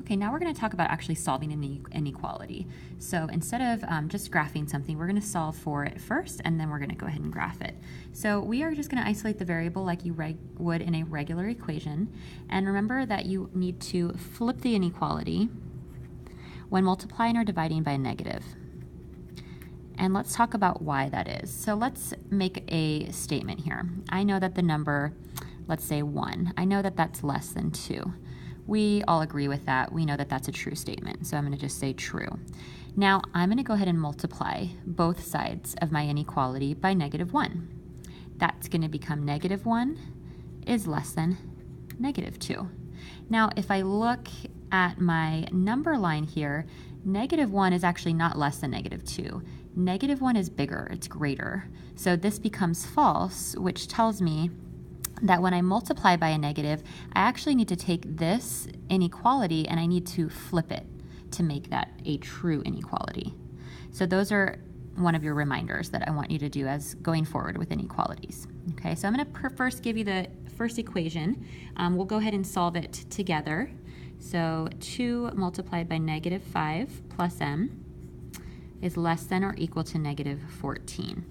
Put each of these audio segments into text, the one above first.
Okay, now we're going to talk about actually solving an inequality. So instead of just graphing something, we're going to solve for it first, and then we're going to go ahead and graph it. So we are just going to isolate the variable like you would in a regular equation. And remember that you need to flip the inequality when multiplying or dividing by a negative. And let's talk about why that is. So let's make a statement here. I know that the number, let's say 1, I know that that's less than 2. We all agree with that. We know that that's a true statement, so I'm going to just say true. Now, I'm going to go ahead and multiply both sides of my inequality by -1. That's going to become -1 is less than -2. Now, if I look at my number line here, -1 is actually not less than -2. -1 is bigger, it's greater. So this becomes false, which tells me that when I multiply by a negative, I actually need to take this inequality and I need to flip it to make that a true inequality. So those are one of your reminders that I want you to do as going forward with inequalities. Okay, so I'm going to first give you the first equation. We'll go ahead and solve it together. So 2 multiplied by -5 plus m is less than or equal to -14.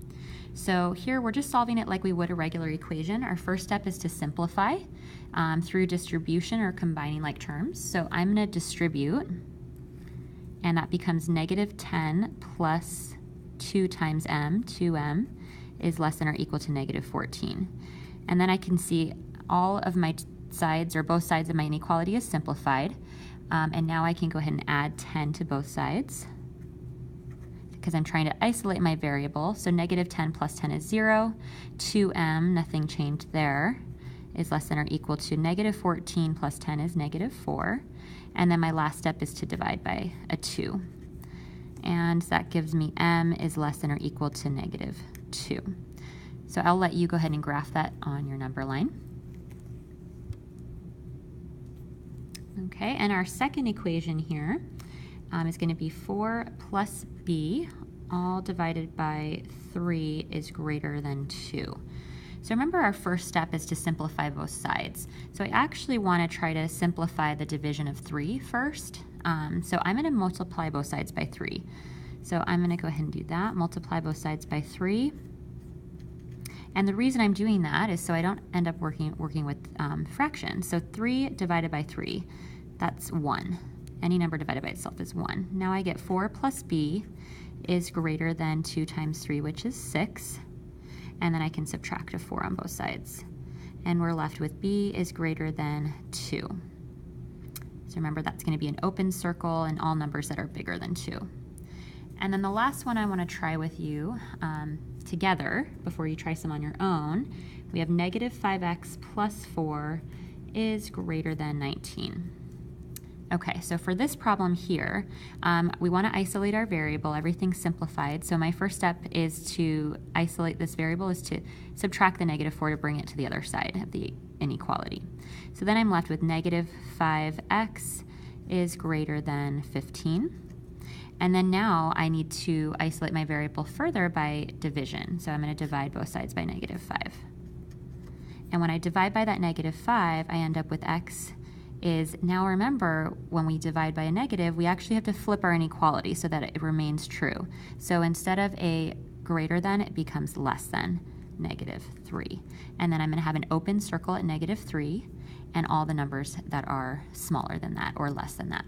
So here we're just solving it like we would a regular equation. Our first step is to simplify through distribution or combining like terms. So I'm going to distribute, and that becomes -10 plus 2 times m, 2m, is less than or equal to -14. And then I can see all of my sides, or both sides of my inequality is simplified. And now I can go ahead and add 10 to both sides, because I'm trying to isolate my variable. So -10 plus 10 is 0. 2m, nothing changed there, is less than or equal to -14 plus 10 is -4. And then my last step is to divide by a 2. And that gives me m is less than or equal to -2. So I'll let you go ahead and graph that on your number line. Okay, and our second equation here is going to be 4 plus b, all divided by 3 is greater than 2. So remember, our first step is to simplify both sides. So I actually want to try to simplify the division of 3 first. So I'm going to multiply both sides by 3. So I'm going to go ahead and do that, multiply both sides by 3. And the reason I'm doing that is so I don't end up working with fractions. So 3 divided by 3, that's 1. Any number divided by itself is 1. Now I get 4 plus b is greater than 2 times 3, which is 6. And then I can subtract a 4 on both sides. And we're left with b is greater than 2. So remember, that's going to be an open circle and all numbers that are bigger than 2. And then the last one I want to try with you together, before you try some on your own, we have -5x plus 4 is greater than 19. Okay, so for this problem here, we want to isolate our variable. Everything's simplified. So my first step is to isolate this variable, is to subtract the -4 to bring it to the other side of the inequality. So then I'm left with -5x is greater than 15. And then now I need to isolate my variable further by division. So I'm going to divide both sides by -5. And when I divide by that -5, I end up with x is, now remember, when we divide by a negative, we actually have to flip our inequality so that it remains true. So instead of a greater than, it becomes less than -3. And then I'm going to have an open circle at -3 and all the numbers that are smaller than that or less than that.